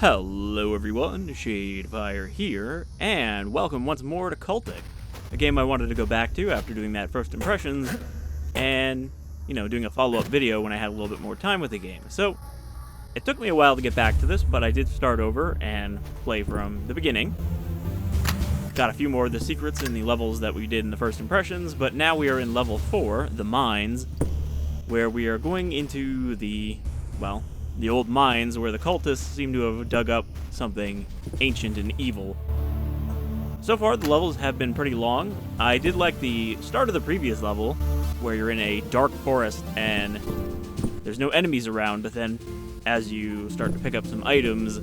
Hello everyone, Shadefyre here, and welcome once more to Cultic, a game I wanted to go back to after doing that first impressions, and, doing a follow-up video when I had a little bit more time with the game. So, it took me a while to get back to this, but I did start over and play from the beginning. Got a few more of the secrets in the levels that we did in the first impressions, but now we are in level 4, the mines, where we are going into the old mines where the cultists seem to have dug up something ancient and evil. So far, the levels have been pretty long. I did like the start of the previous level, where you're in a dark forest and there's no enemies around, but then as you start to pick up some items,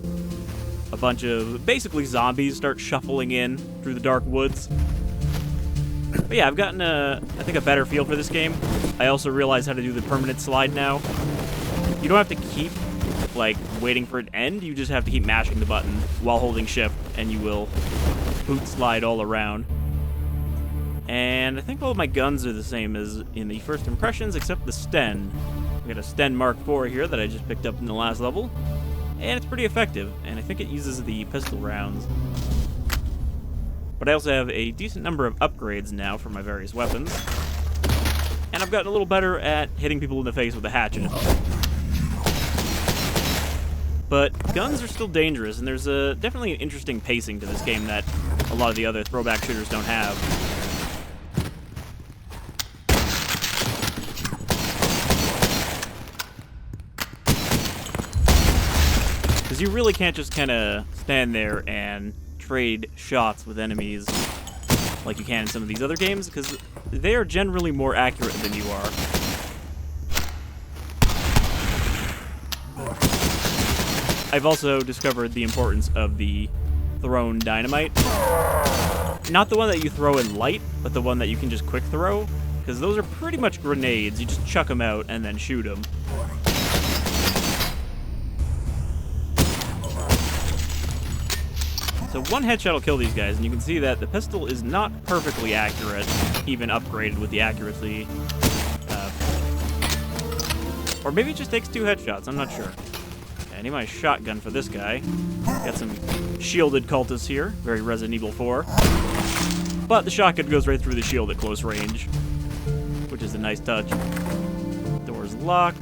a bunch of basically zombies start shuffling in through the dark woods. But yeah, I've gotten I think a better feel for this game. I also realize how to do the permanent slide now. You don't have to keep waiting for it to end, you just have to keep mashing the button while holding shift, and you will boot slide all around. And I think all of my guns are the same as in the first impressions, except the Sten. I got a Sten Mark IV here that I just picked up in the last level, and it's pretty effective, and I think it uses the pistol rounds. But I also have a decent number of upgrades now for my various weapons, and I've gotten a little better at hitting people in the face with a hatchet. But guns are still dangerous, and there's definitely an interesting pacing to this game that a lot of the other throwback shooters don't have. Because you really can't just kind of stand there and trade shots with enemies like you can in some of these other games, because they are generally more accurate than you are. I've also discovered the importance of the thrown dynamite. Not the one that you throw in light, but the one that you can just quick throw, because those are pretty much grenades. You just chuck them out and then shoot them. So one headshot will kill these guys, and you can see that the pistol is not perfectly accurate, even upgraded with the accuracy. Or maybe it just takes 2 headshots, I'm not sure. I need my shotgun for this guy. Got some shielded cultists here, very Resident Evil 4. But the shotgun goes right through the shield at close range, which is a nice touch. Door's locked.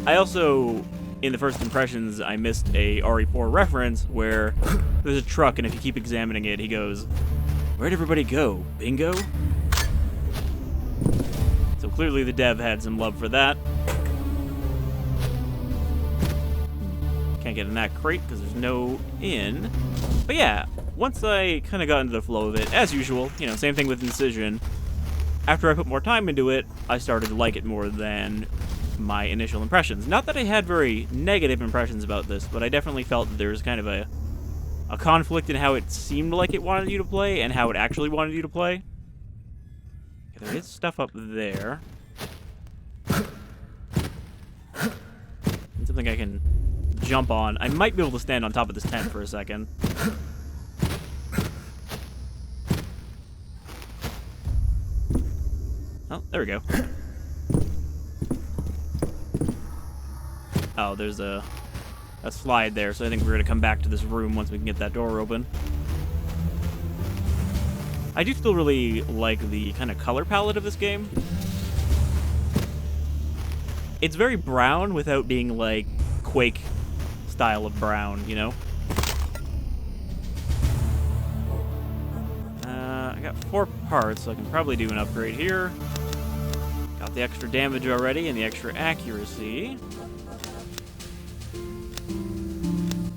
I also, in the first impressions, I missed a RE4 reference where there's a truck, and if you keep examining it, he goes, "Where'd everybody go? Bingo?" So clearly the dev had some love for that. Can't get in that crate because there's no inn. But yeah, once I kind of got into the flow of it, as usual, same thing with Incision. After I put more time into it, I started to like it more than my initial impressions. Not that I had very negative impressions about this, but I definitely felt that there was kind of a conflict in how it seemed like it wanted you to play and how it actually wanted you to play. Okay, there is stuff up there. Something I can jump on. I might be able to stand on top of this tent for a second. Oh, there we go. Oh, there's a slide there, so I think we're going to come back to this room once we can get that door open. I do still really like the kind of color palette of this game. It's very brown without being like Quake style of brown, I got 4 parts, so I can probably do an upgrade here. Got the extra damage already and the extra accuracy.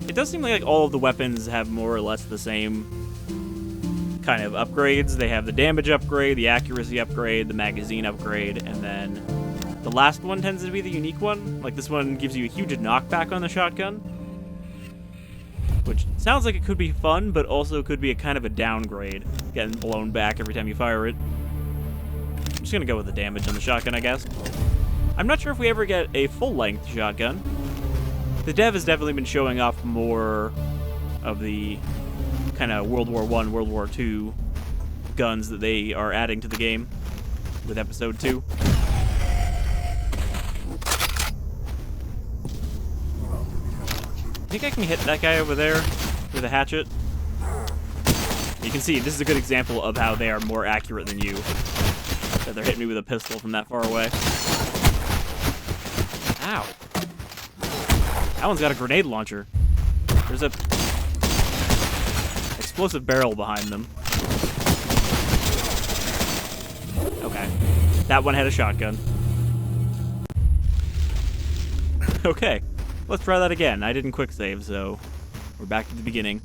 It does seem like all of the weapons have more or less the same kind of upgrades. They have the damage upgrade, the accuracy upgrade, the magazine upgrade, and then the last one tends to be the unique one. Like this one gives you a huge knockback on the shotgun, which sounds like it could be fun, but also could be a kind of a downgrade, getting blown back every time you fire it. I'm just gonna go with the damage on the shotgun, I guess. I'm not sure if we ever get a full-length shotgun. The dev has definitely been showing off more of the kind of World War I, World War II guns that they are adding to the game with Episode 2. think I can hit that guy over there with a hatchet. You can see, this is a good example of how they are more accurate than you. That they're hitting me with a pistol from that far away. Ow. That one's got a grenade launcher. There's a explosive barrel behind them. Okay. That one had a shotgun. Okay. Let's try that again. I didn't quick save, so we're back to the beginning.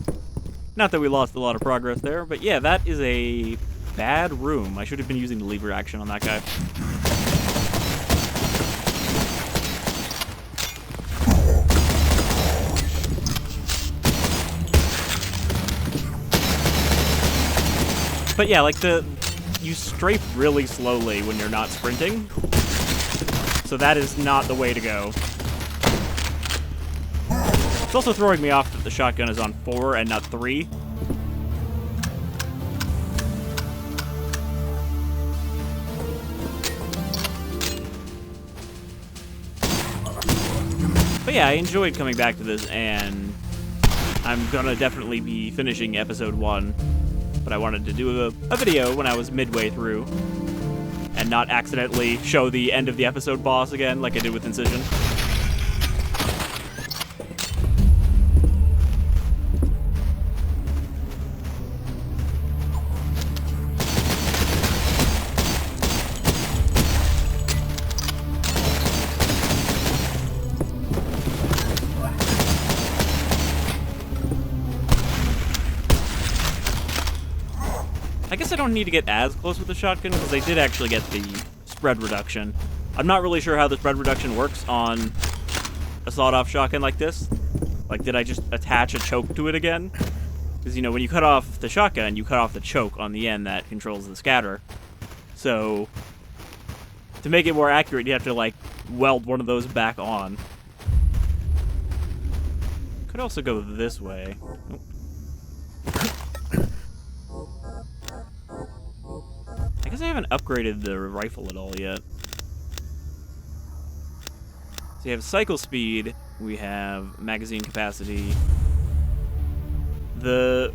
Not that we lost a lot of progress there, but yeah, that is a bad room. I should have been using the lever action on that guy. But yeah, like you strafe really slowly when you're not sprinting. So that is not the way to go. It's also throwing me off that the shotgun is on 4 and not 3. But yeah, I enjoyed coming back to this, and I'm gonna definitely be finishing episode 1. But I wanted to do a video when I was midway through, and not accidentally show the end of the episode boss again like I did with Incision. I guess I don't need to get as close with the shotgun, because they did actually get the spread reduction. I'm not really sure how the spread reduction works on a sawed-off shotgun like this. Like, did I just attach a choke to it again? Because, you know, when you cut off the shotgun, you cut off the choke on the end that controls the scatter. So, to make it more accurate, you have to, like, weld one of those back on. Could also go this way. Nope. I guess I haven't upgraded the rifle at all yet. So you have cycle speed, we have magazine capacity, the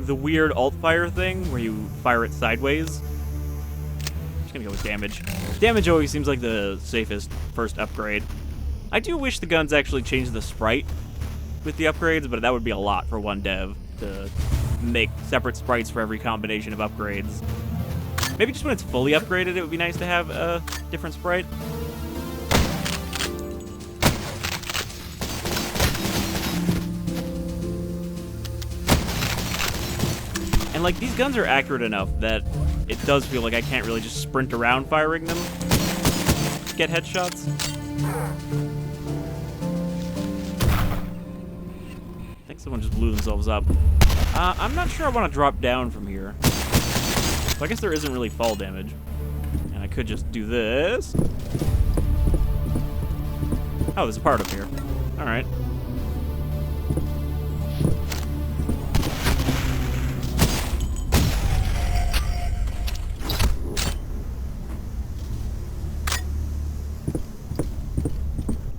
weird alt-fire thing where you fire it sideways. I'm just gonna go with damage. Damage always seems like the safest first upgrade. I do wish the guns actually changed the sprite with the upgrades, but that would be a lot for one dev to make separate sprites for every combination of upgrades. Maybe just when it's fully upgraded, it would be nice to have a different sprite. And, like, these guns are accurate enough that it does feel like I can't really just sprint around firing them to get headshots. I think someone just blew themselves up. I'm not sure I want to drop down from here. So I guess there isn't really fall damage. And I could just do this. Oh, there's a part up here. Alright.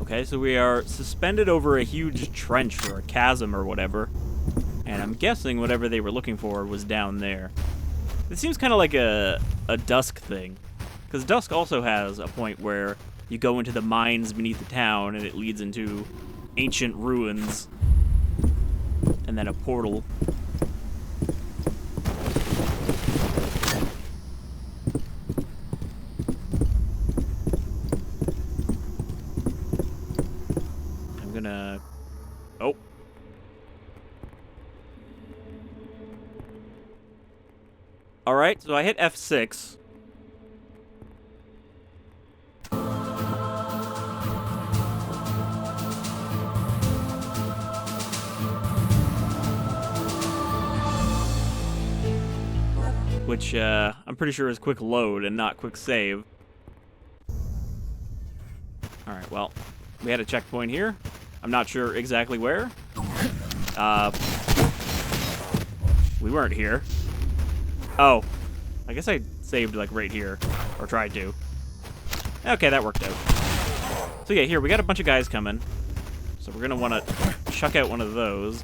Okay, so we are suspended over a huge trench or a chasm or whatever. And I'm guessing whatever they were looking for was down there. It seems kind of like a Dusk thing. Because Dusk also has a point where you go into the mines beneath the town and it leads into ancient ruins. And then a portal. I'm gonna... Oh. Alright, so I hit F6. Which, I'm pretty sure is quick load and not quick save. Alright, well, we had a checkpoint here. I'm not sure exactly where. We weren't here. Oh, I guess I saved, like, right here. Or tried to. Okay, that worked out. So yeah, here, we got a bunch of guys coming. So we're gonna want to chuck out one of those.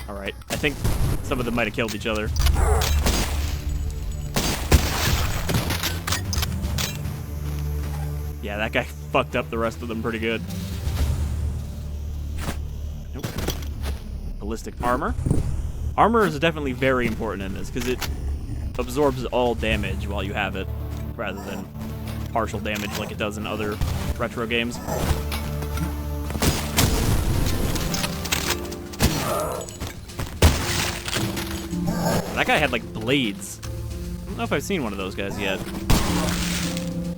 Alright, I think some of them might have killed each other. Yeah, that guy fucked up the rest of them pretty good. Nope. Ballistic armor. Armor is definitely very important in this, because it absorbs all damage while you have it, rather than partial damage like it does in other retro games. That guy had, like, blades. I don't know if I've seen one of those guys yet.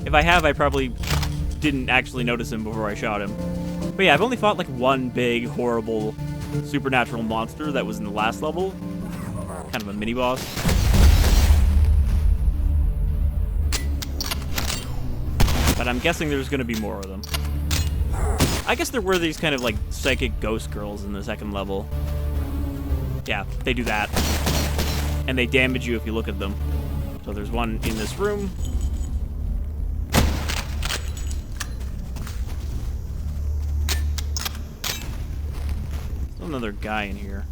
If I have, I probably didn't actually notice him before I shot him. But yeah, I've only fought, like, one big, horrible, supernatural monster that was in the last level. Kind of a mini-boss. But I'm guessing there's going to be more of them. I guess there were these kind of, like, psychic ghost girls in the second level. Yeah, they do that. And they damage you if you look at them. So there's one in this room. There's another guy in here.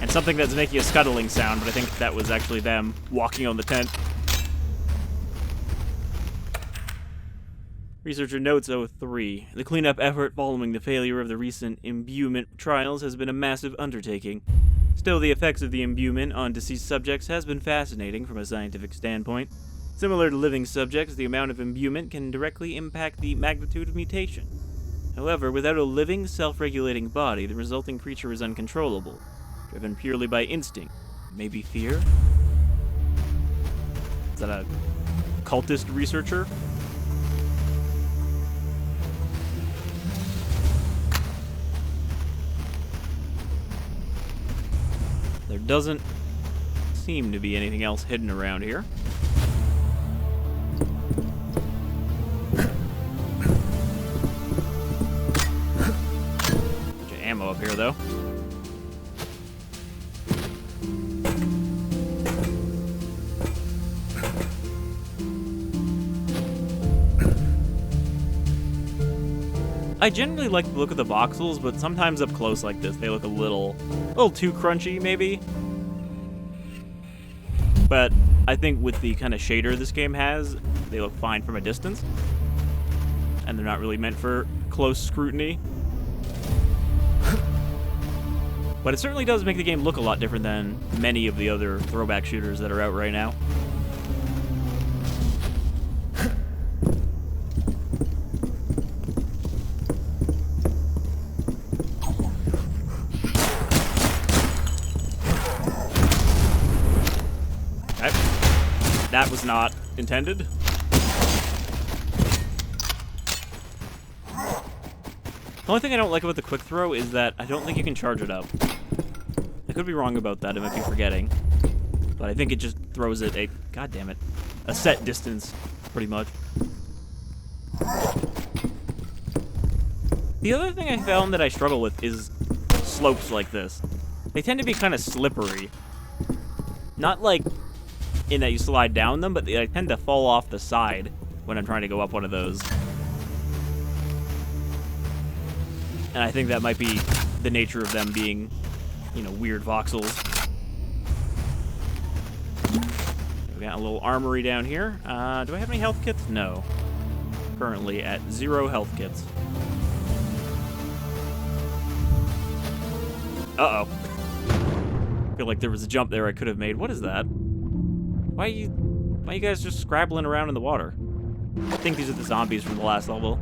And something that's making a scuttling sound, but I think that was actually them walking on the tent. Researcher notes 03. The cleanup effort following the failure of the recent imbuement trials has been a massive undertaking. Still, the effects of the imbuement on deceased subjects has been fascinating from a scientific standpoint. Similar to living subjects, the amount of imbuement can directly impact the magnitude of mutation. However, without a living, self-regulating body, the resulting creature is uncontrollable, driven purely by instinct. Maybe fear? Is that a cultist researcher? There doesn't seem to be anything else hidden around here. Bunch of ammo up here, though. I generally like the look of the voxels, but sometimes up close like this, they look a little too crunchy, maybe. But I think with the kind of shader this game has, they look fine from a distance. And they're not really meant for close scrutiny. But it certainly does make the game look a lot different than many of the other throwback shooters that are out right now. That was not intended. The only thing I don't like about the quick throw is that I don't think you can charge it up. I could be wrong about that, I might be forgetting. But I think it just throws it a, god damn it, a set distance, pretty much. The other thing I found that I struggle with is slopes like this. They tend to be kind of slippery. Not like in that you slide down them, but they tend to fall off the side when I'm trying to go up one of those. And I think that might be the nature of them being, you know, weird voxels. We got a little armory down here. Do I have any health kits? No. Currently at 0 health kits. Uh-oh. I feel like there was a jump there I could have made. What is that? Why are you guys just scrabbling around in the water? I think these are the zombies from the last level.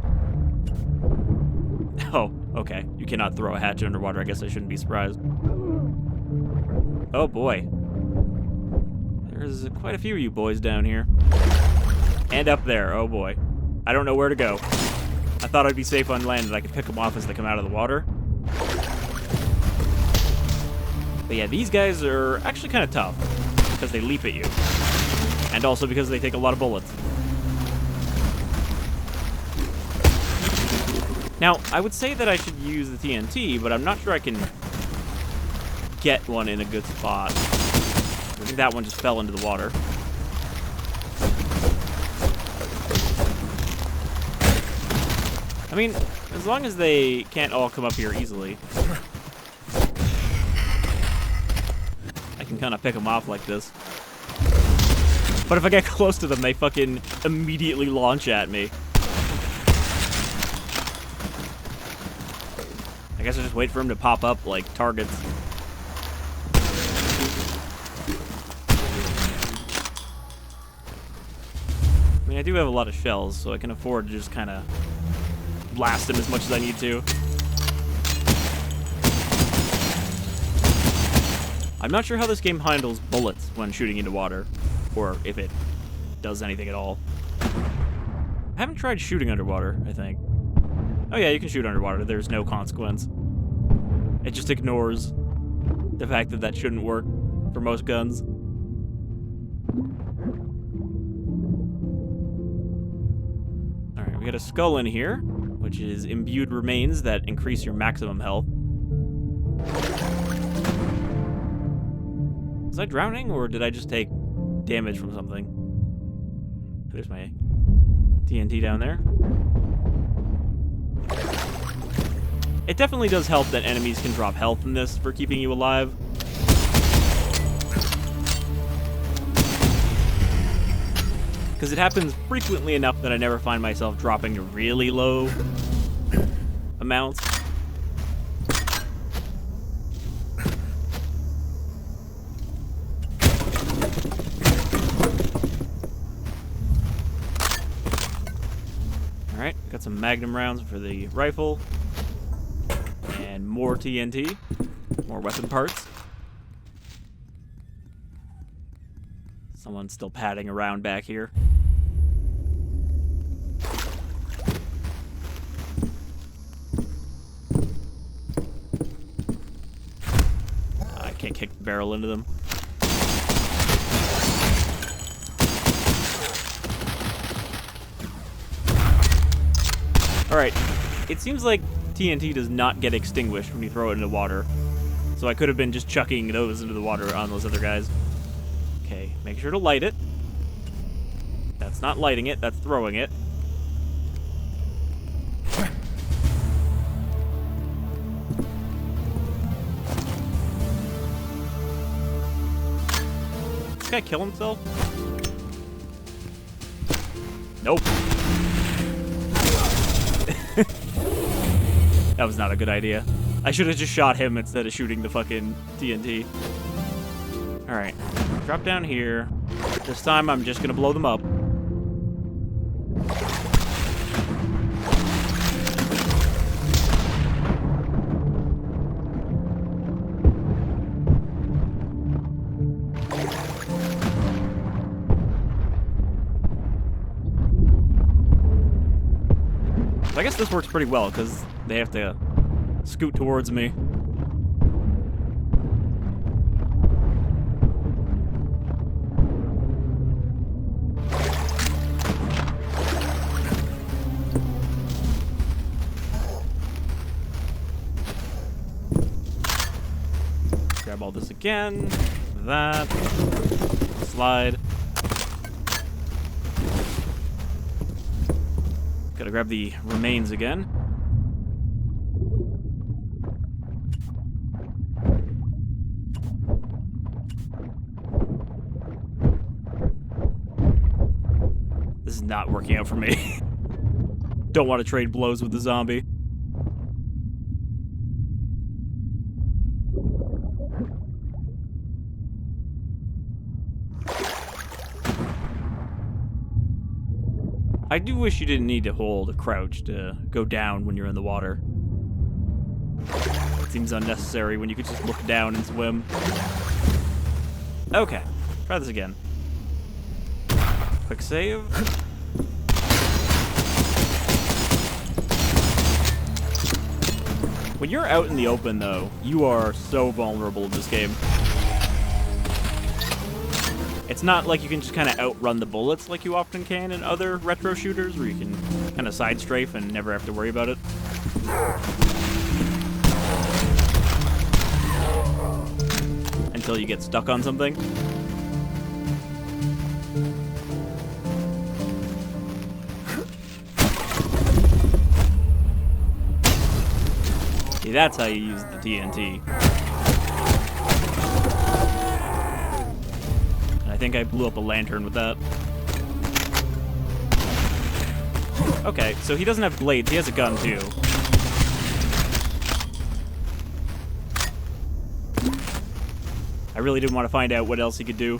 Oh, okay. You cannot throw a hatchet underwater. I guess I shouldn't be surprised. Oh boy. There's quite a few of you boys down here. And up there. Oh boy. I don't know where to go. I thought I'd be safe on land and I could pick them off as they come out of the water. But yeah, these guys are actually kind of tough. Because they leap at you. And also because they take a lot of bullets. Now, I would say that I should use the TNT, but I'm not sure I can get one in a good spot. I think that one just fell into the water. I mean, as long as they can't all come up here easily. I can kind of pick them off like this. But if I get close to them, they fucking immediately launch at me. I guess I just wait for them to pop up like targets. I mean, I do have a lot of shells, so I can afford to just kind of blast them as much as I need to. I'm not sure how this game handles bullets when shooting into water, or if it does anything at all. I haven't tried shooting underwater, I think. Oh yeah, you can shoot underwater. There's no consequence. It just ignores the fact that that shouldn't work for most guns. Alright, we got a skull in here, which is imbued remains that increase your maximum health. Was I drowning, or did I just take damage from something? There's my TNT down there. It definitely does help that enemies can drop health in this for keeping you alive. Because it happens frequently enough that I never find myself dropping to really low amounts. Alright, got some magnum rounds for the rifle. And more TNT. More weapon parts. Someone's still padding around back here. I can't kick the barrel into them. Alright, it seems like TNT does not get extinguished when you throw it into water. So I could have been just chucking those into the water on those other guys. Okay, make sure to light it. That's not lighting it, that's throwing it. Did this guy kill himself? Nope. That was not a good idea. I should have just shot him instead of shooting the fucking TNT. Alright. Drop down here. This time I'm just gonna blow them up. I guess this works pretty well, because they have to scoot towards me. Grab all this again. That. Slide. Gotta grab the remains again. This is not working out for me. Don't want to trade blows with the zombie. I do wish you didn't need to hold a crouch to go down when you're in the water. It seems unnecessary when you could just look down and swim. Okay, try this again. Quick save. When you're out in the open, though, you are so vulnerable in this game. It's not like you can just kind of outrun the bullets like you often can in other retro shooters, where you can kind of side strafe and never have to worry about it. Until you get stuck on something. See, that's how you use the TNT. And I think I blew up a lantern with that. Okay, so he doesn't have blades, he has a gun too. I really didn't want to find out what else he could do.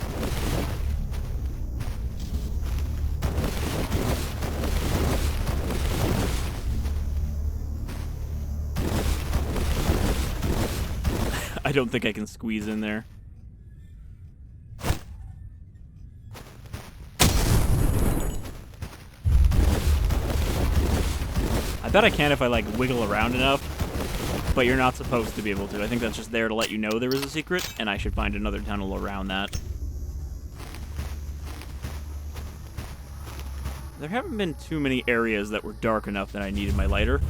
I don't think I can squeeze in there. I bet I can if I, like, wiggle around enough, but you're not supposed to be able to. I think that's just there to let you know there is a secret, and I should find another tunnel around that. There haven't been too many areas that were dark enough that I needed my lighter.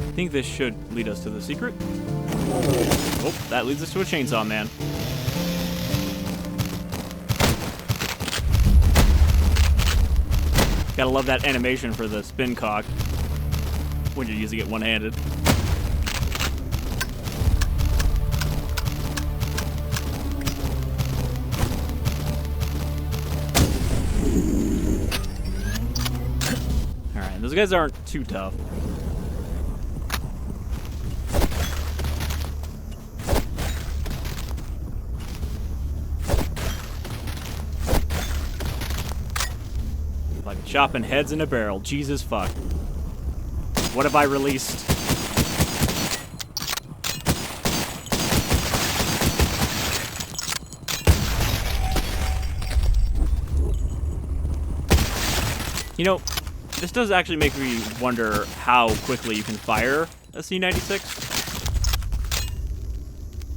I think this should lead us to the secret. Oh, that leads us to a chainsaw man. Gotta love that animation for the spin cock when you're using it one-handed. Alright, those guys aren't too tough. Like chopping heads in a barrel. Jesus fuck. What have I released? You know, this does actually make me wonder how quickly you can fire a C96.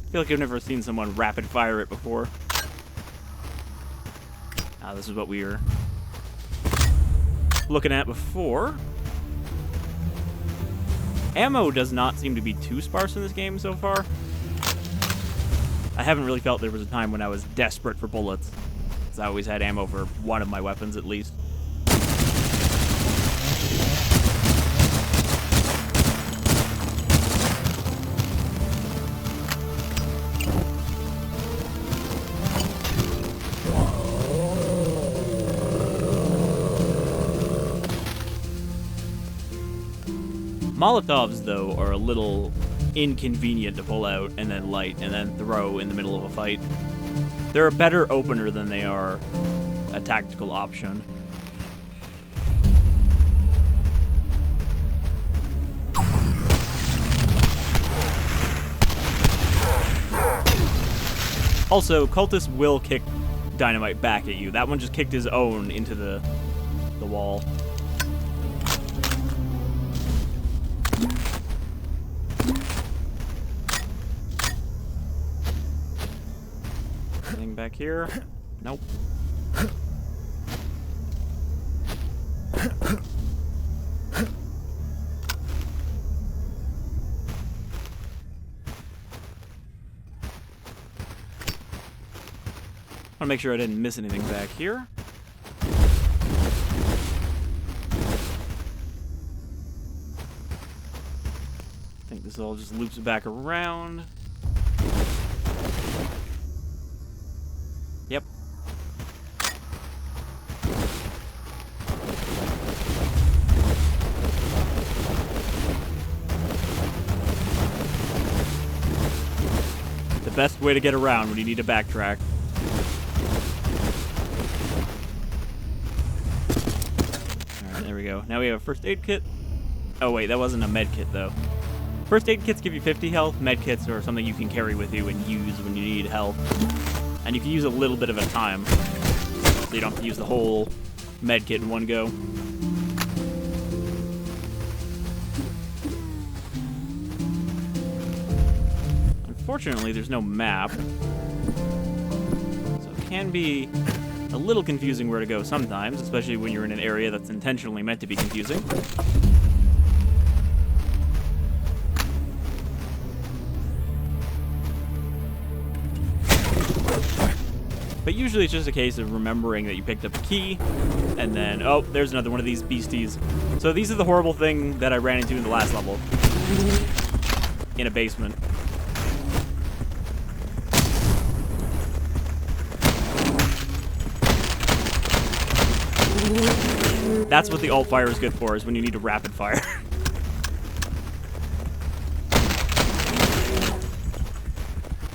I feel like I've never seen someone rapid fire it before. Ah, this is what we were looking at before. Ammo does not seem to be too sparse in this game so far. I haven't really felt there was a time when I was desperate for bullets, because I always had ammo for one of my weapons at least. Molotovs, though, are a little inconvenient to pull out and then light and then throw in the middle of a fight. They're a better opener than they are a tactical option. Also, cultists will kick dynamite back at you. That one just kicked his own into the wall. Anything back here? Nope. I want to make sure I didn't miss anything back here. I think this all just loops back around. Yep. The best way to get around when you need to backtrack. Alright, there we go. Now we have a first aid kit. Oh wait, that wasn't a med kit though. First aid kits give you 50 health. Med kits are something you can carry with you and use when you need health. And you can use a little bit of a time. So you don't have to use the whole medkit in one go. Unfortunately, there's no map, so it can be a little confusing where to go sometimes, especially when you're in an area that's intentionally meant to be confusing. But usually it's just a case of remembering that you picked up a key, and then, oh, there's another one of these beasties. So these are the horrible thing that I ran into in the last level. In a basement. That's what the alt fire is good for, is when you need to rapid fire.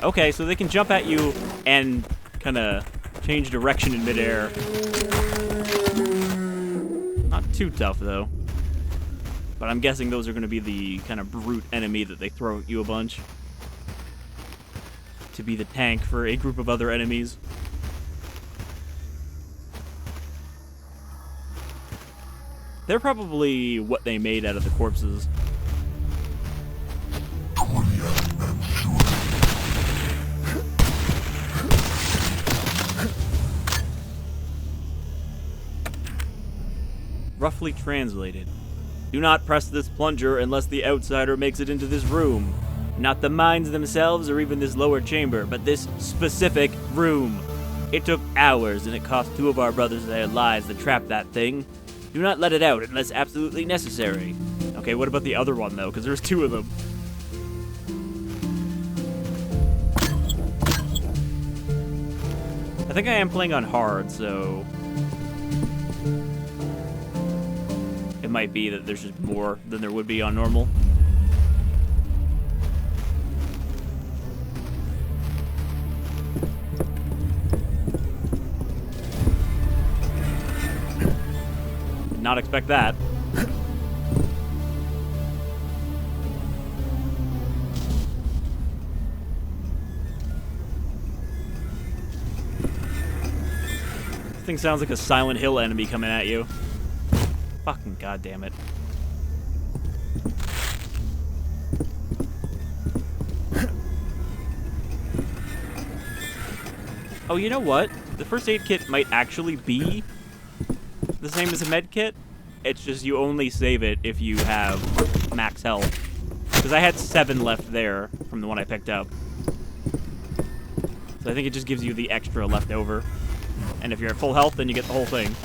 Okay, so they can jump at you and kind of change direction in midair. Not too tough, though. But I'm guessing those are going to be the kind of brute enemy that they throw at you a bunch. To be the tank for a group of other enemies. They're probably what they made out of the corpses. Roughly translated. Do not press this plunger unless the outsider makes it into this room. Not the mines themselves or even this lower chamber, but this specific room. It took hours and it cost 2 of our brothers their lives to trap that thing. Do not let it out unless absolutely necessary. Okay, what about the other one, though? Because there's 2 of them. I think I am playing on hard, so... it might be that there's just more than there would be on normal. Did not expect that. This thing sounds like a Silent Hill enemy coming at you. Fucking goddamn it. Oh, you know what? The first aid kit might actually be the same as a med kit. It's just you only save it if you have max health. Because I had 7 left there from the one I picked up. So I think it just gives you the extra left over. And if you're at full health, then you get the whole thing.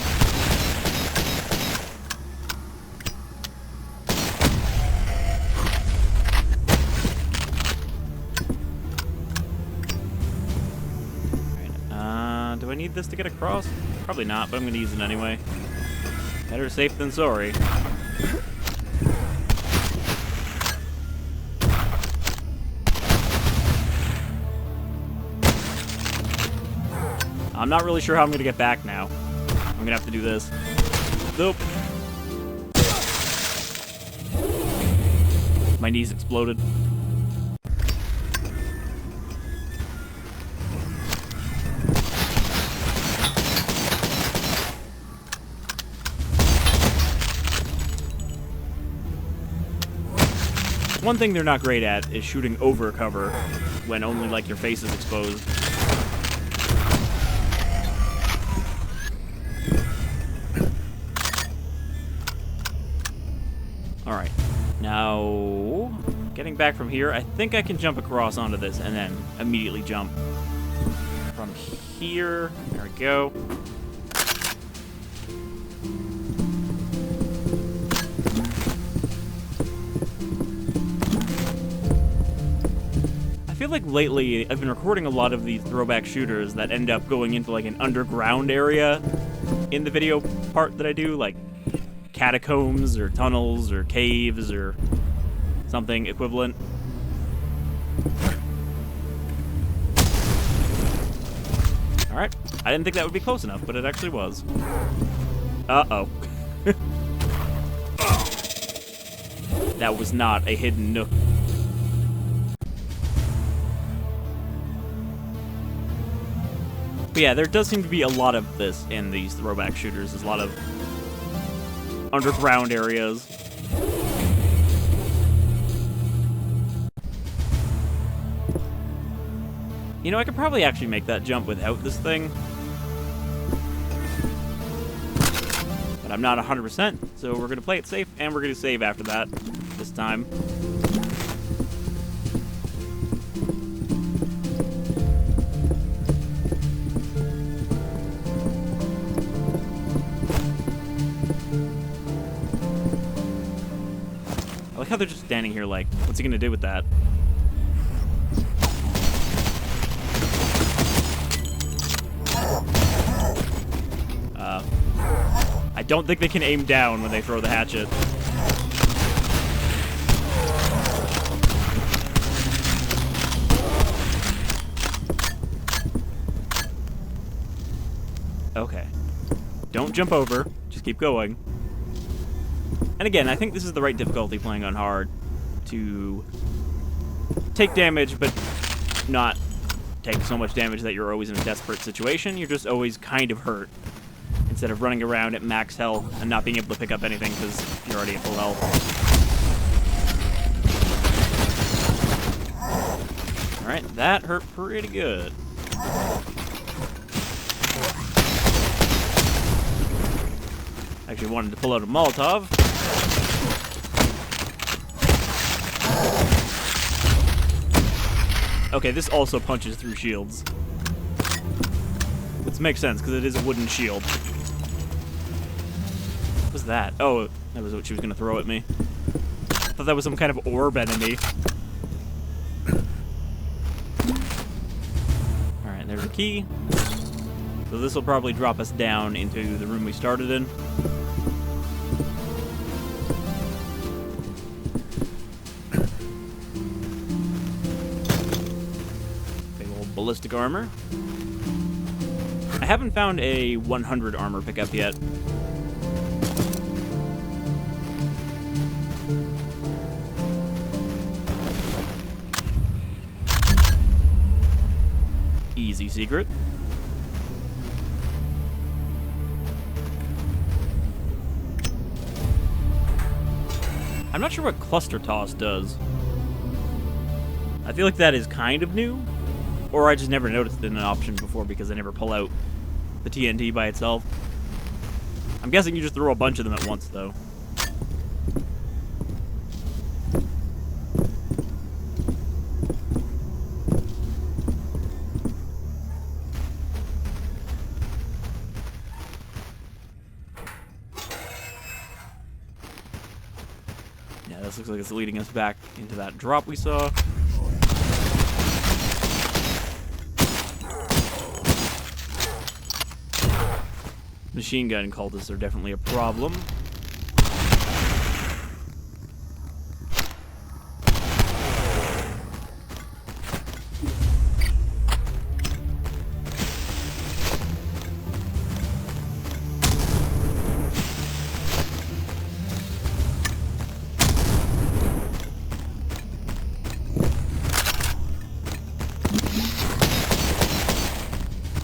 Do I need this to get across? Probably not, but I'm going to use it anyway. Better safe than sorry. I'm not really sure how I'm going to get back now. I'm going to have to do this. Nope. My knees exploded. One thing they're not great at is shooting over cover when only, like, your face is exposed. Alright. Now, getting back from here, I think I can jump across onto this and then immediately jump. From here, there we go. I feel like lately I've been recording a lot of these throwback shooters that end up going into like an underground area in the video part that I do, like catacombs or tunnels or caves or something equivalent. Alright, I didn't think that would be close enough, but it actually was. Uh-oh. That was not a hidden nook. But yeah, there does seem to be a lot of this in these throwback shooters. There's a lot of underground areas. You know, I could probably actually make that jump without this thing. But I'm not 100%, so we're going to play it safe, and we're going to save after that this time. I like how they're just standing here like, what's he going to do with that? I don't think they can aim down when they throw the hatchet. Okay. Don't jump over. Just keep going. And again, I think this is the right difficulty playing on hard to take damage, but not take so much damage that you're always in a desperate situation. You're just always kind of hurt, instead of running around at max health and not being able to pick up anything because you're already at full health. Alright, that hurt pretty good. Actually wanted to pull out a Molotov. Okay, this also punches through shields. Which makes sense, because it is a wooden shield. What was that? Oh, that was what she was going to throw at me. I thought that was some kind of orb enemy. Alright, there's a key. So this will probably drop us down into the room we started in. Big old ballistic armor. I haven't found a 100 armor pickup yet. Easy secret. I'm not sure what cluster toss does. I feel like that is kind of new, or I just never noticed it in an option before because I never pull out the TNT by itself. I'm guessing you just throw a bunch of them at once, though. Yeah, this looks like it's leading us back into that drop we saw. Machine gun cultists are definitely a problem.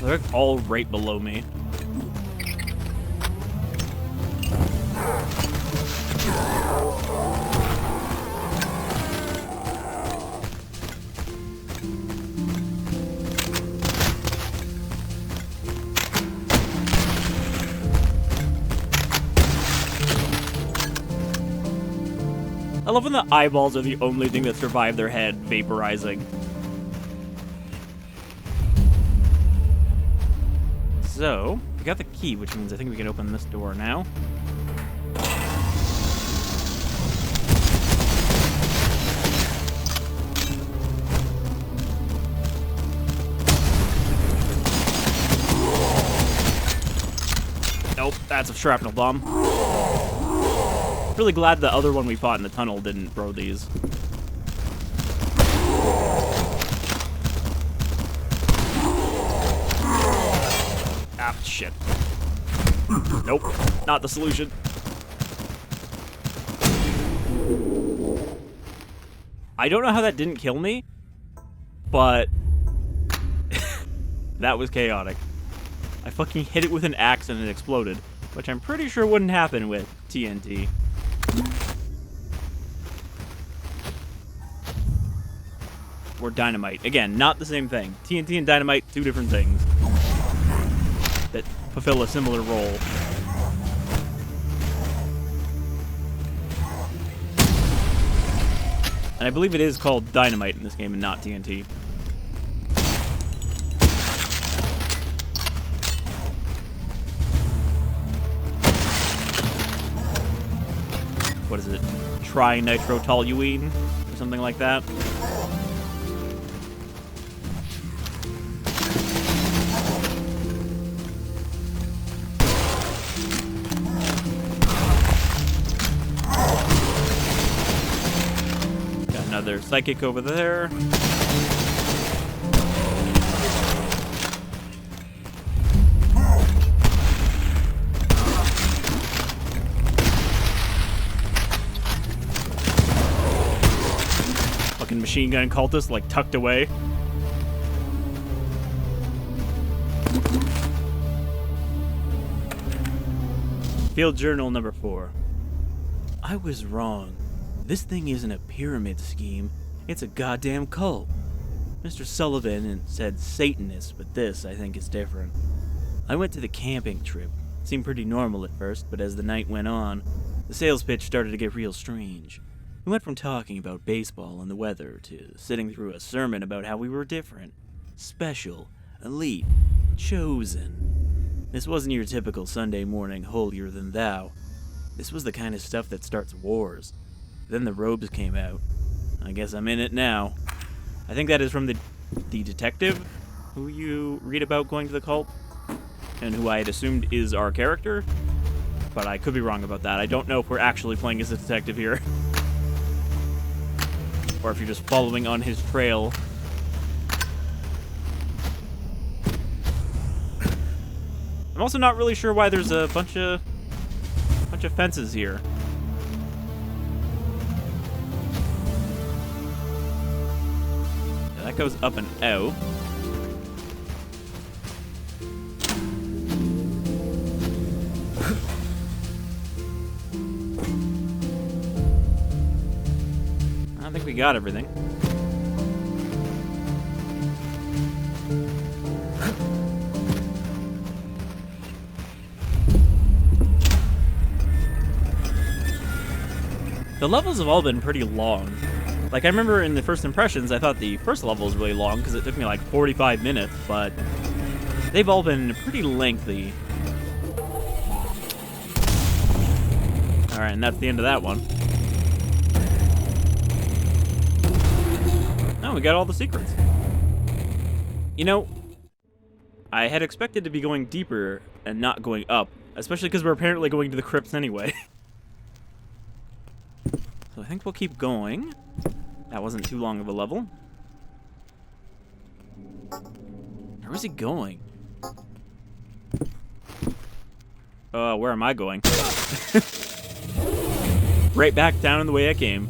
They're all right below me. I love when the eyeballs are the only thing that survive their head vaporizing. So, we got the key, which means I think we can open this door now. Nope, that's a shrapnel bomb. Really glad the other one we fought in the tunnel didn't throw these. Ah, shit. Nope, not the solution. I don't know how that didn't kill me, but that was chaotic. I fucking hit it with an axe and it exploded, which I'm pretty sure wouldn't happen with TNT. Or dynamite. Again, not the same thing. TNT and dynamite, two different things that fulfill a similar role. And I believe it is called dynamite in this game and not TNT. What is it? Trinitrotoluene? Or something like that? Got another psychic over there. Machine gun cultist, like, tucked away. Field journal number 4. I was wrong. This thing isn't a pyramid scheme. It's a goddamn cult. Mr. Sullivan said Satanist, but this, I think, is different. I went to the camping trip. It seemed pretty normal at first, but as the night went on, the sales pitch started to get real strange. We went from talking about baseball and the weather to sitting through a sermon about how we were different, special, elite, chosen. This wasn't your typical Sunday morning holier than thou. This was the kind of stuff that starts wars. Then the robes came out. I guess I'm in it now. I think that is from the detective who you read about going to the cult, and who I had assumed is our character, but I could be wrong about that. I don't know if we're actually playing as a detective here. Or if you're just following on his trail. I'm also not really sure why there's a bunch of fences here. Yeah, that goes up and out. I think we got everything. The levels have all been pretty long. Like, I remember in the first impressions, I thought the first level was really long because it took me like 45 minutes, but they've all been pretty lengthy. Alright, and that's the end of that one. Oh, we got all the secrets. You know, I had expected to be going deeper and not going up, especially because we're apparently going to the crypts anyway. So I think we'll keep going. That wasn't too long of a level. Where is he going? Where am I going? Right back down the way I came.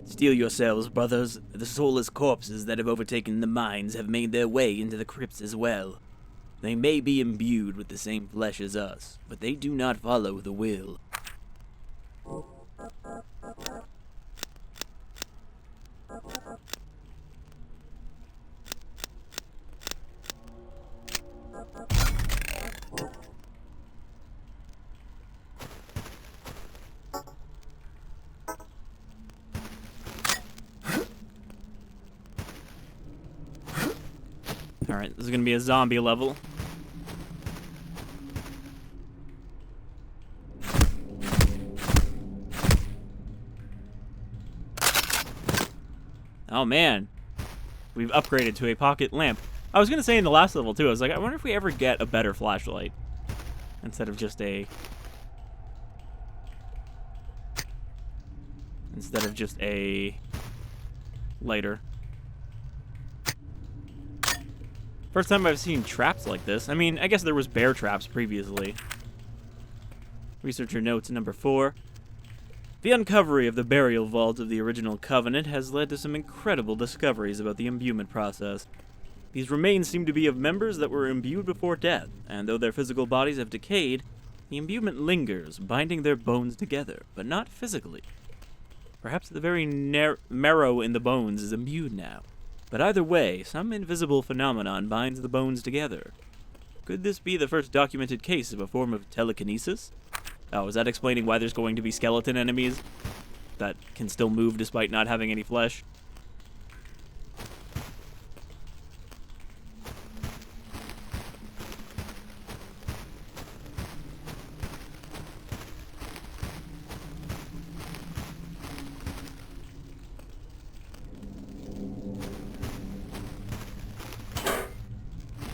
Steel yourselves, brothers. The soulless corpses that have overtaken the mines have made their way into the crypts as well. They may be imbued with the same flesh as us, but they do not follow the will. Alright, this is gonna be a zombie level. Oh man, we've upgraded to a pocket lamp. I was gonna say in the last level too, I was like, I wonder if we ever get a better flashlight instead of just a lighter. First time I've seen traps like this. I mean, I guess there was bear traps previously. Researcher notes number 4. The uncovery of the burial vault of the original Covenant has led to some incredible discoveries about the imbuement process. These remains seem to be of members that were imbued before death, and though their physical bodies have decayed, the imbuement lingers, binding their bones together, but not physically. Perhaps the very marrow in the bones is imbued now. But either way, some invisible phenomenon binds the bones together. Could this be the first documented case of a form of telekinesis? Oh, is that explaining why there's going to be skeleton enemies that can still move despite not having any flesh?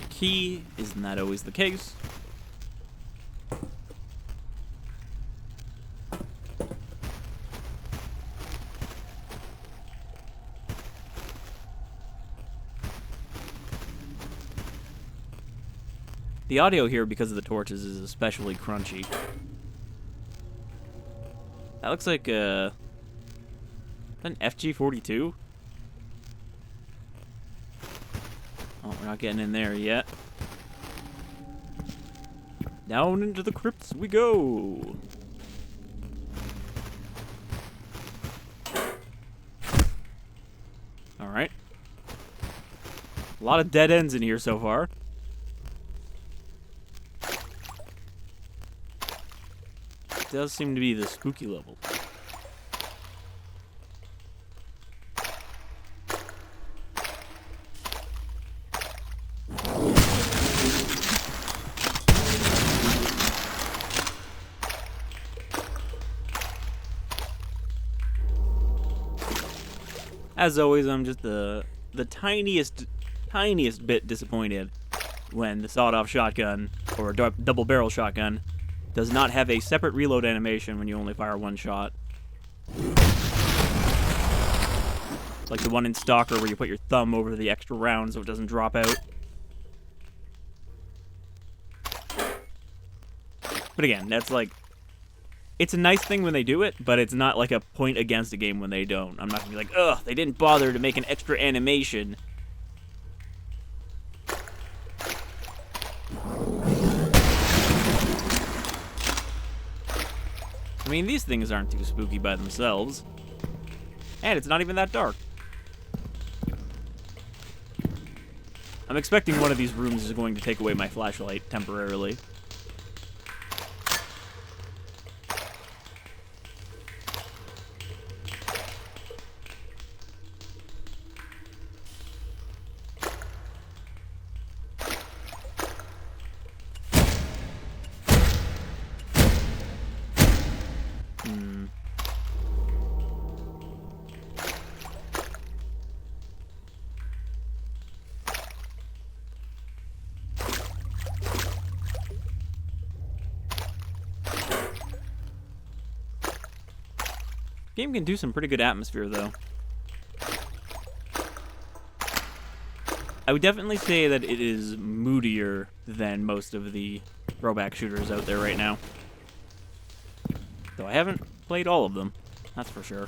Key, isn't that always the case? The audio here, because of the torches, is especially crunchy. That looks like an FG-42? Oh, we're not getting in there yet. Down into the crypts we go! Alright. A lot of dead ends in here so far. It does seem to be the spooky level. As always, I'm just the tiniest bit disappointed when the sawed-off shotgun, or a double-barrel shotgun, does not have a separate reload animation when you only fire one shot. Like the one in Stalker where you put your thumb over the extra round so it doesn't drop out. But again, that's like... It's a nice thing when they do it, but it's not like a point against a game when they don't. I'm not gonna be like, ugh, they didn't bother to make an extra animation. I mean, these things aren't too spooky by themselves. And it's not even that dark. I'm expecting one of these rooms is going to take away my flashlight temporarily. Game can do some pretty good atmosphere, though. I would definitely say that it is moodier than most of the throwback shooters out there right now. Though I haven't played all of them, that's for sure.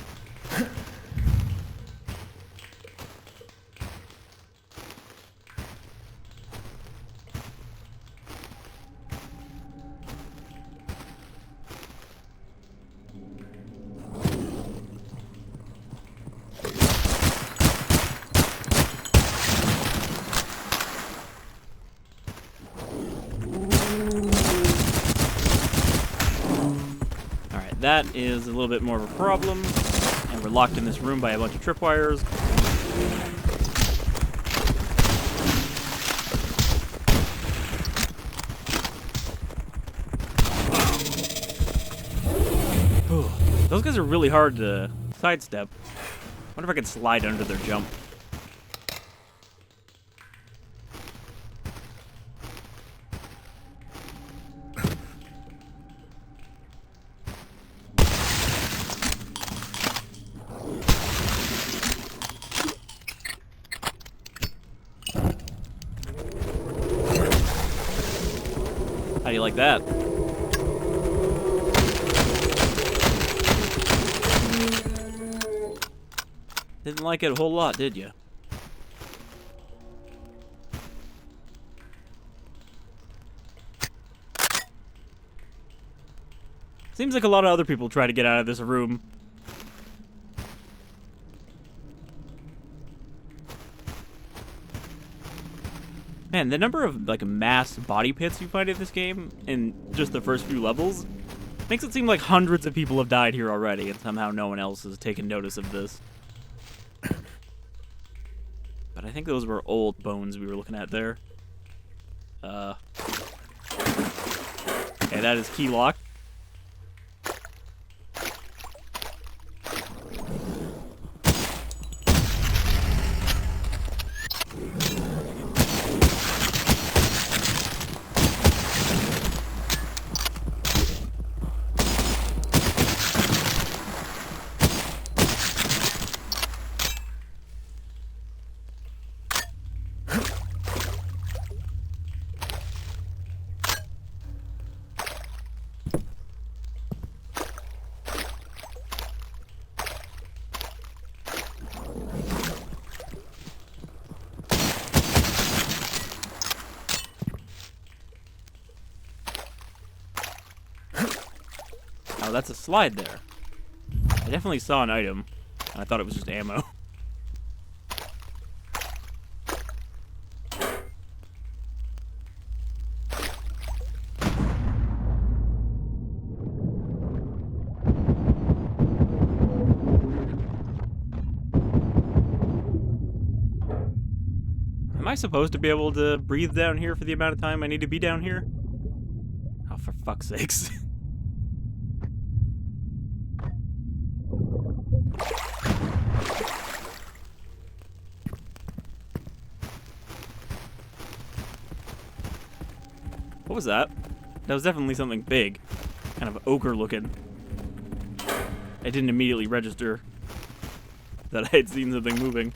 That is a little bit more of a problem, and we're locked in this room by a bunch of tripwires. Those guys are really hard to sidestep. I wonder if I can slide under their jump. How do you like that? Didn't like it a whole lot, did you? Seems like a lot of other people try to get out of this room. Man, the number of, like, mass body pits you find in this game in just the first few levels makes it seem like hundreds of people have died here already, and somehow no one else has taken notice of this. But I think those were old bones we were looking at there. Okay, that is key lock. Oh, that's a slide there. I definitely saw an item, and I thought it was just ammo. Am I supposed to be able to breathe down here for the amount of time I need to be down here? Oh, for fuck's sakes. What was that? That was definitely something big. Kind of ochre looking. I didn't immediately register that I had seen something moving.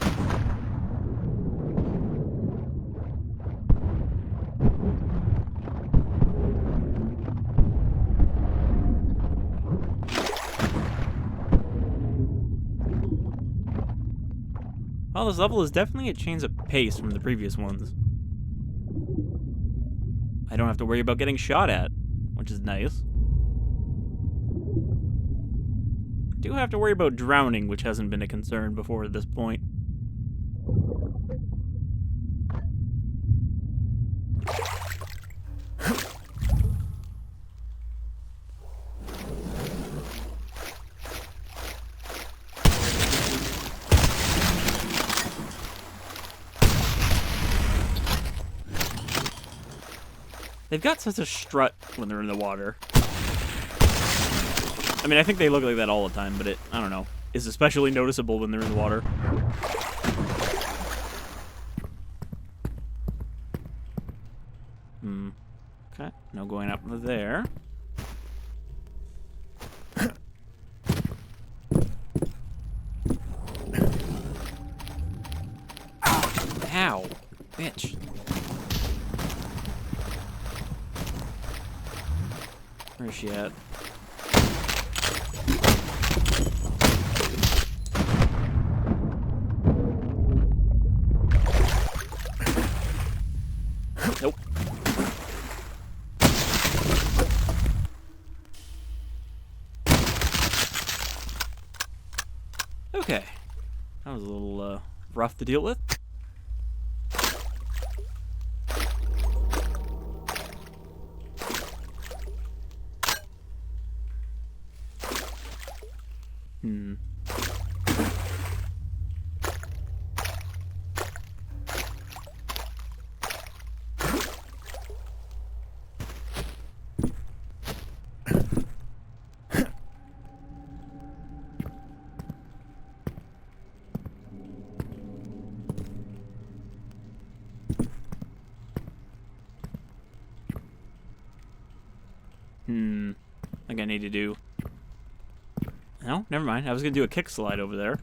Well, this level is definitely a change of pace from the previous ones. I don't have to worry about getting shot at, which is nice. I do have to worry about drowning, which hasn't been a concern before at this point. They've got such a strut when they're in the water. I mean, I think they look like that all the time, but it, I don't know, is especially noticeable when they're in the water. Okay, no going up there. Ow, bitch. Where's she at? Nope. Okay. That was a little rough to deal with. I think I need to do... No, never mind. I was going to do a kick slide over there.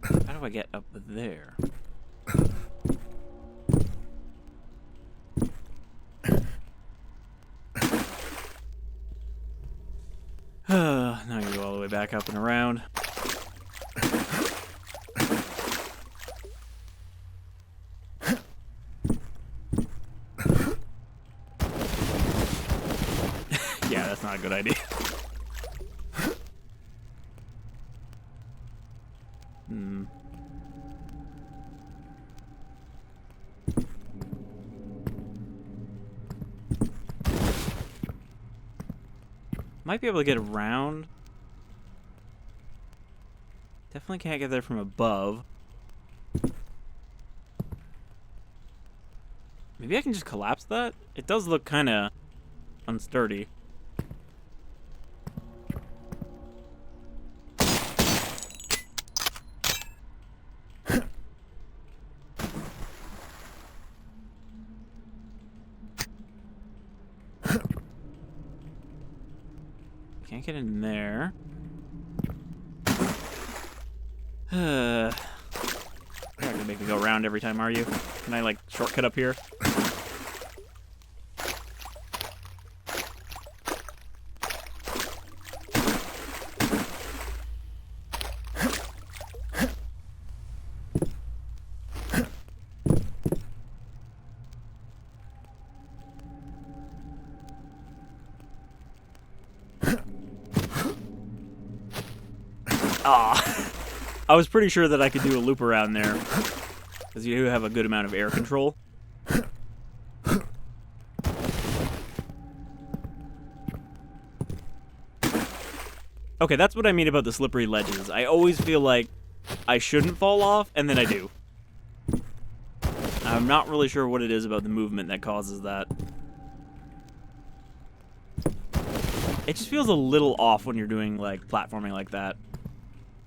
How do I get up there? way back up and around. Yeah, that's not a good idea. Might be able to get around. Definitely can't get there from above. Maybe I can just collapse that? It does look kind of unsturdy. Can't get in there. You're not gonna make me go around every time, are you? Can I, like, shortcut up here? Ah, I was pretty sure that I could do a loop around there, because you do have a good amount of air control. Okay, that's what I mean about the slippery ledges. I always feel like I shouldn't fall off, and then I do. I'm not really sure what it is about the movement that causes that. It just feels a little off when you're doing, like, platforming like that.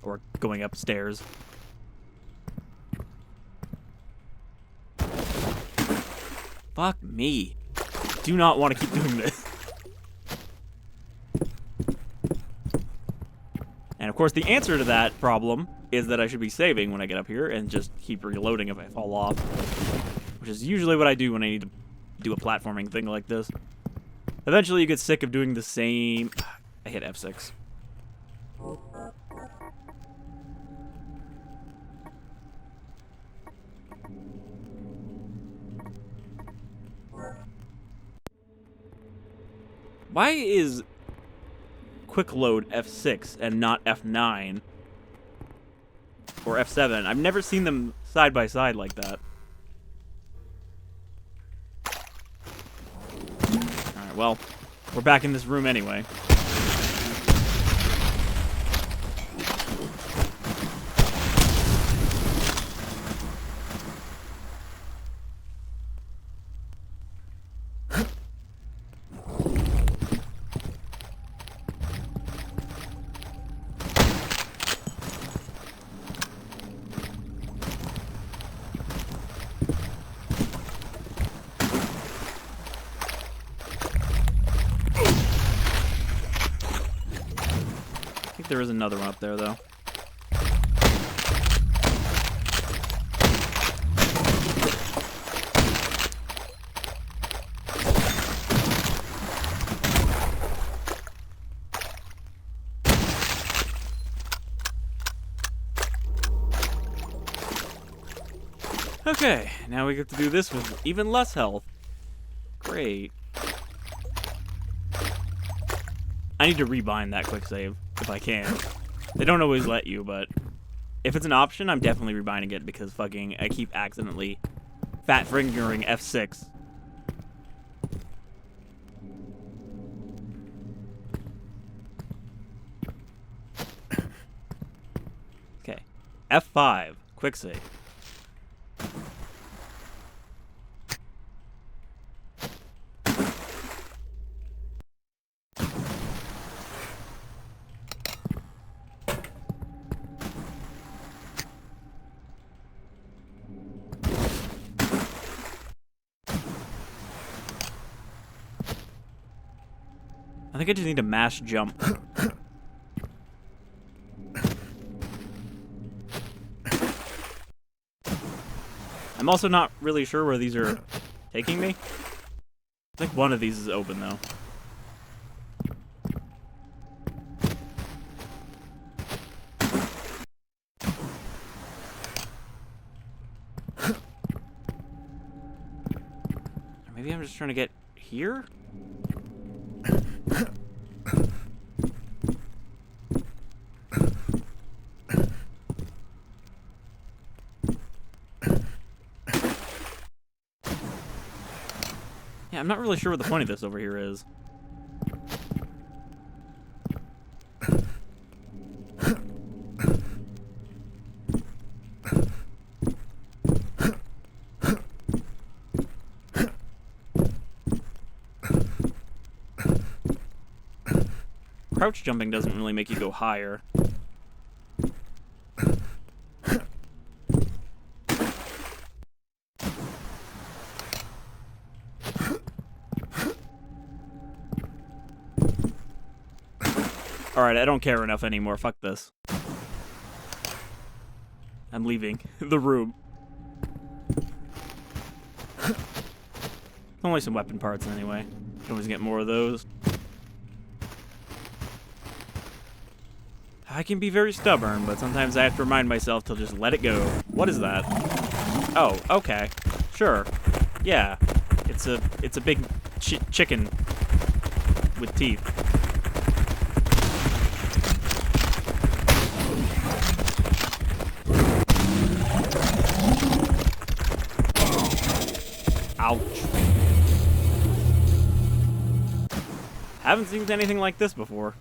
Or going upstairs. Fuck me. Do not want to keep doing this. And of course the answer to that problem is that I should be saving when I get up here and just keep reloading if I fall off. Which is usually what I do when I need to do a platforming thing like this. Eventually you get sick of doing the same... I hit F6. Why is quick load F6 and not F9 or F7? I've never seen them side by side like that. Alright, well, we're back in this room anyway. There is another one up there, though. Okay, now we get to do this with even less health. Great. I need to rebind that quick save, if I can. They don't always let you, but if it's an option, I'm definitely rebinding it because fucking I keep accidentally fat fingering F6. Okay. F5. Quick save. I think I just need to mash jump. I'm also not really sure where these are taking me. I think one of these is open, though. I'm just trying to get here? Yeah, I'm not really sure what the point of this over here is. Crouch jumping doesn't really make you go higher. Alright, I don't care enough anymore. Fuck this. I'm leaving the room. Only some weapon parts anyway. Can always get more of those. I can be very stubborn, but sometimes I have to remind myself to just let it go. What is that? Oh, okay. Sure. Yeah. It's a big chicken with teeth. Ouch. Haven't seen anything like this before.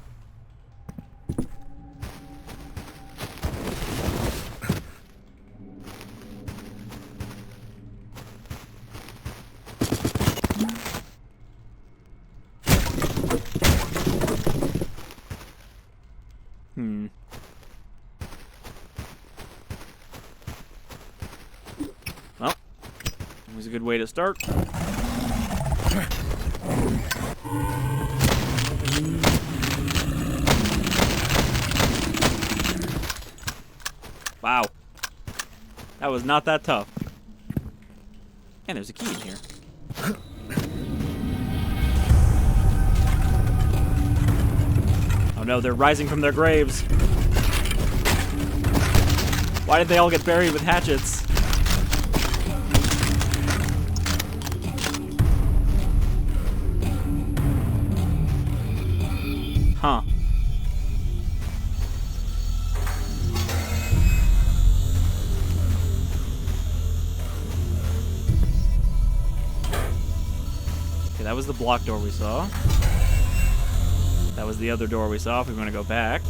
Well, it was a good way to start. Wow. That was not that tough. And there's a key in here. Oh no, they're rising from their graves. Why did they all get buried with hatchets? Huh. Okay, that was the block door we saw. That was the other door we saw if we want to go back.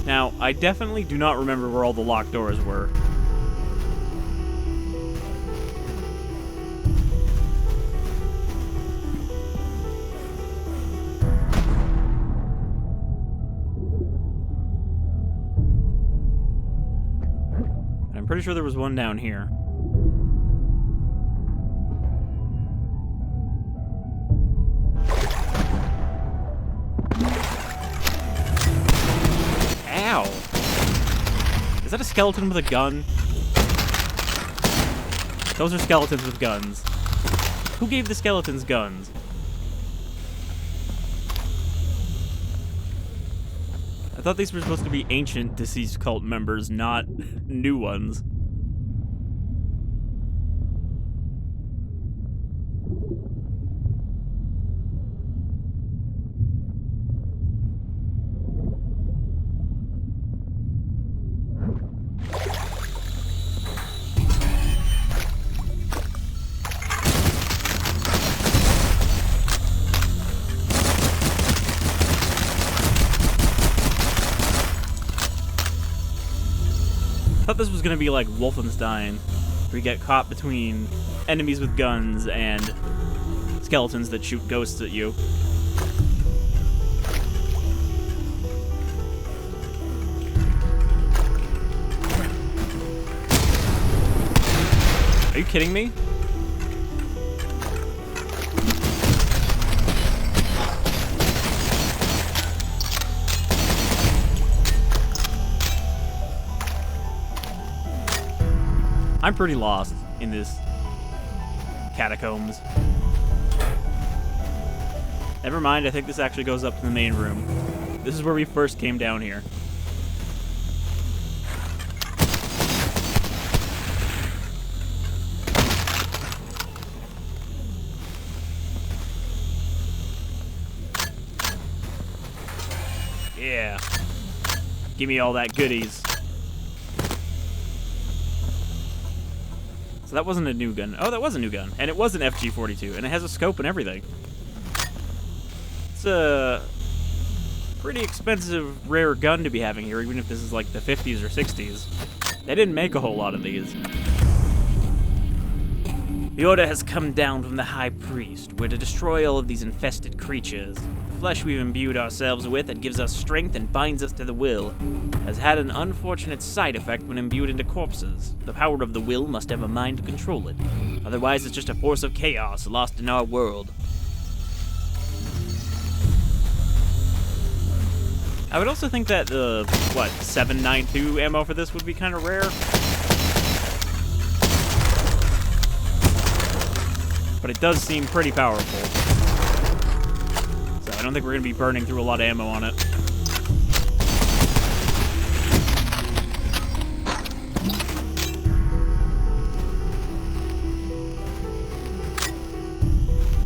Now, I definitely do not remember where all the locked doors were. I'm pretty sure there was one down here. Ow! Is that a skeleton with a gun? Those are skeletons with guns. Who gave the skeletons guns? I thought these were supposed to be ancient deceased cult members, not new ones. I thought this was gonna be like Wolfenstein, where you get caught between enemies with guns and skeletons that shoot ghosts at you. Are you kidding me? I'm pretty lost in this catacombs. Never mind, I think this actually goes up to the main room. This is where we first came down here. Give me all that goodies. So that wasn't a new gun. Oh, that was a new gun. And it was an FG-42, and it has a scope and everything. It's a pretty expensive, rare gun to be having here, even if this is like the 50s or 60s. They didn't make a whole lot of these. The order has come down from the High Priest. We're to destroy all of these infested creatures. The flesh we've imbued ourselves with that gives us strength and binds us to the will has had an unfortunate side effect when imbued into corpses. The power of the will must have a mind to control it. Otherwise, it's just a force of chaos lost in our world. I would also think that the, 7.92 ammo for this would be kind of rare. But it does seem pretty powerful. So I don't think we're going to be burning through a lot of ammo on it.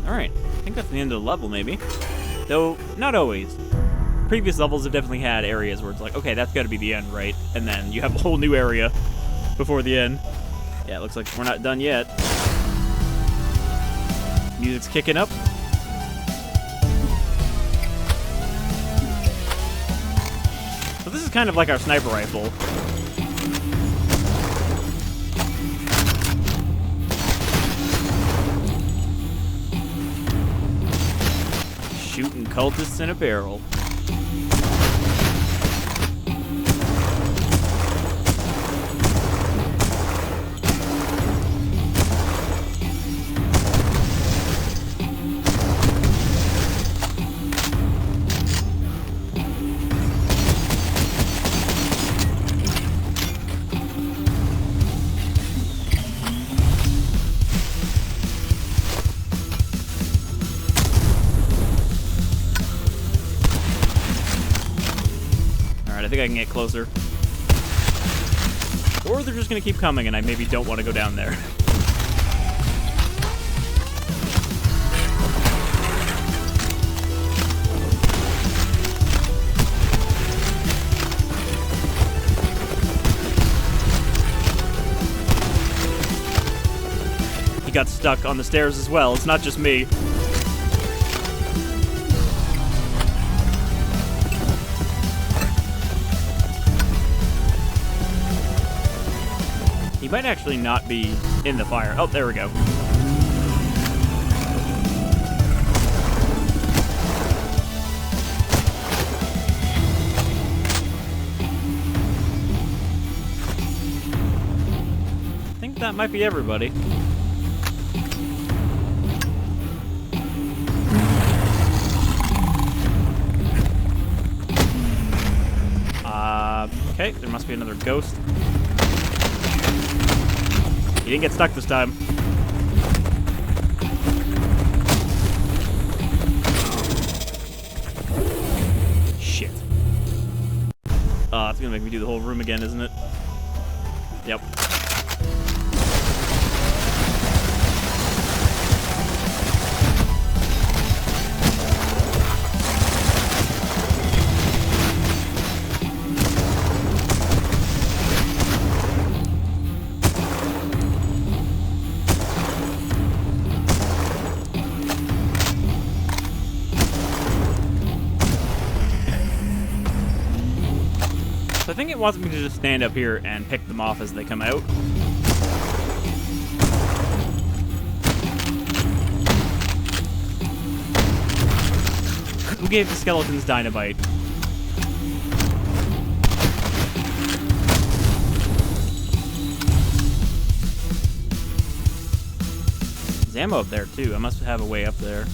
Alright, I think that's the end of the level, maybe. Though, not always. Previous levels have definitely had areas where it's like, okay, that's got to be the end, right? And then you have a whole new area before the end. Yeah, it looks like we're not done yet. Music's kicking up. So this is kind of like our sniper rifle. Shooting cultists in a barrel. I think I can get closer. Or they're just gonna keep coming and I maybe don't want to go down there. He got stuck on the stairs as well. It's not just me. He might actually not be in the fire. Oh, there we go. I think that might be everybody. Okay, there must be another ghost. He didn't get stuck this time. Shit. It's gonna make me do the whole room again, isn't it? Yep. So I think it wants me to just stand up here and pick them off as they come out. Who gave the skeletons dynamite? There's ammo up there too. I must have a way up there.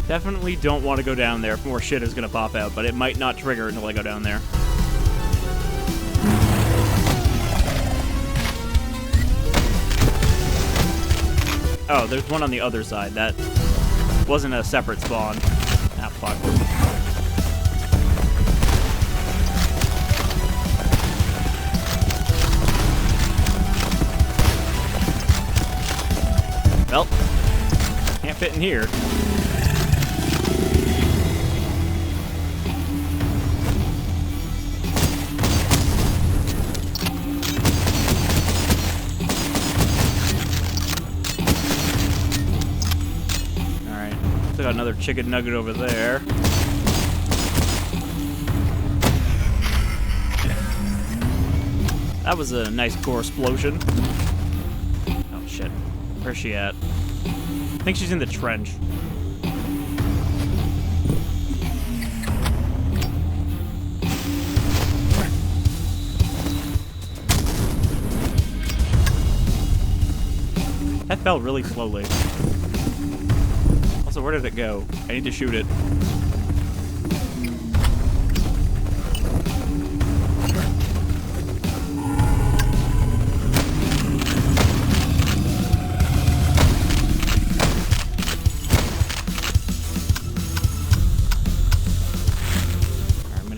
Definitely don't want to go down there if more shit is going to pop out, but it might not trigger until I go down there. Oh, there's one on the other side. That wasn't a separate spawn. Ah, fuck. Well, can't fit in here. Alright, still got another chicken nugget over there. That was a nice core explosion. Oh shit. Where's she at? I think she's in the trench. That fell really slowly. Also, where did it go? I need to shoot it.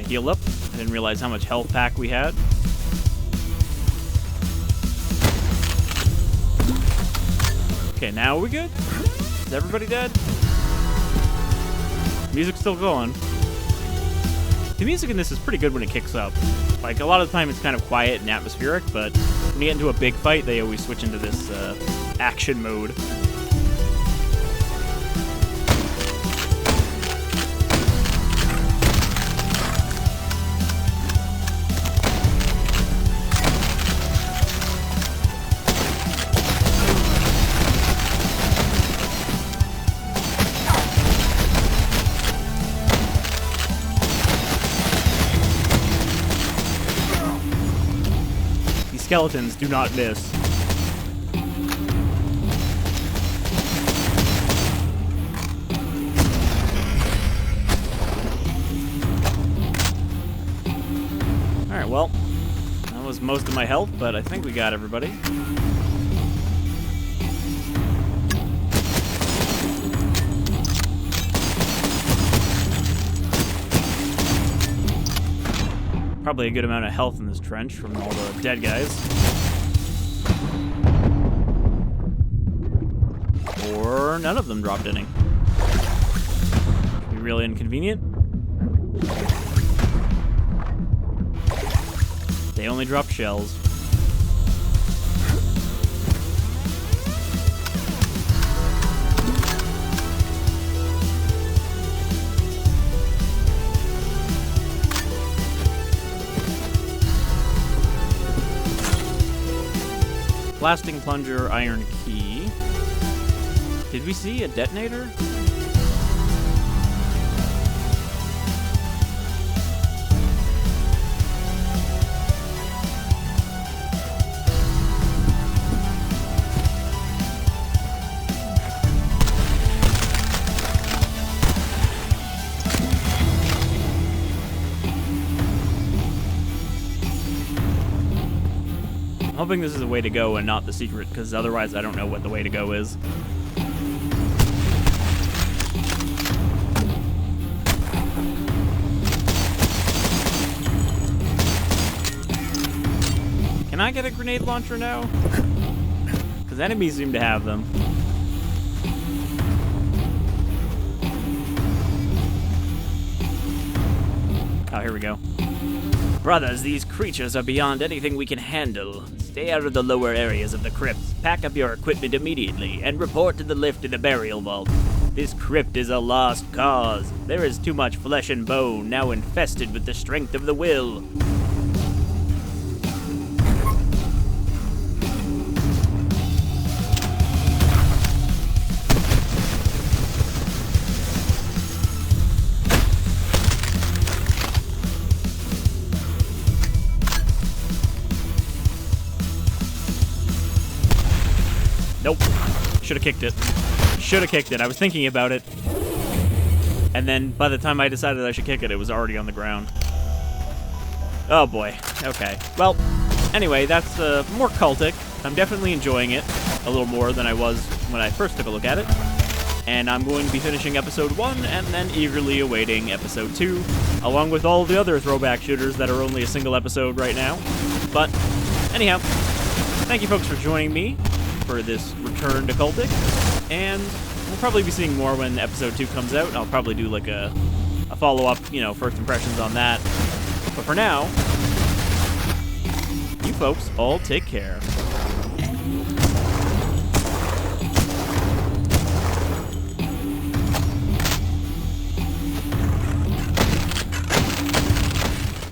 Heal up. I didn't realize how much health pack we had. Okay, now we're good? Is everybody dead? Music's still going. The music in this is pretty good when it kicks up. Like, a lot of the time it's kind of quiet and atmospheric, but when you get into a big fight, they always switch into this action mode. Skeletons do not miss. Alright, well, that was most of my health, but I think we got everybody. Probably a good amount of health in this trench from all the dead guys. Or none of them dropped any. Be really inconvenient. They only dropped shells. Blasting plunger, iron key. Did we see a detonator? I'm hoping this is a way to go and not the secret, because otherwise I don't know what the way to go is. Can I get a grenade launcher now? Because enemies seem to have them. Oh, here we go. Brothers, these creatures are beyond anything we can handle. Stay out of the lower areas of the crypts, pack up your equipment immediately, and report to the lift in the burial vault. This crypt is a lost cause. There is too much flesh and bone, now infested with the strength of the will. Nope. Should have kicked it. Should have kicked it. I was thinking about it. And then by the time I decided I should kick it, it was already on the ground. Oh boy. Okay. Well, anyway, that's more cultic. I'm definitely enjoying it a little more than I was when I first took a look at it. And I'm going to be finishing episode 1 and then eagerly awaiting episode 2, along with all the other throwback shooters that are only a single episode right now. But anyhow, thank you folks for joining me for this return to Cultic. and we'll probably be seeing more when episode 2 comes out. I'll probably do like a follow-up, you know, first impressions on that. But for now, you folks all take care.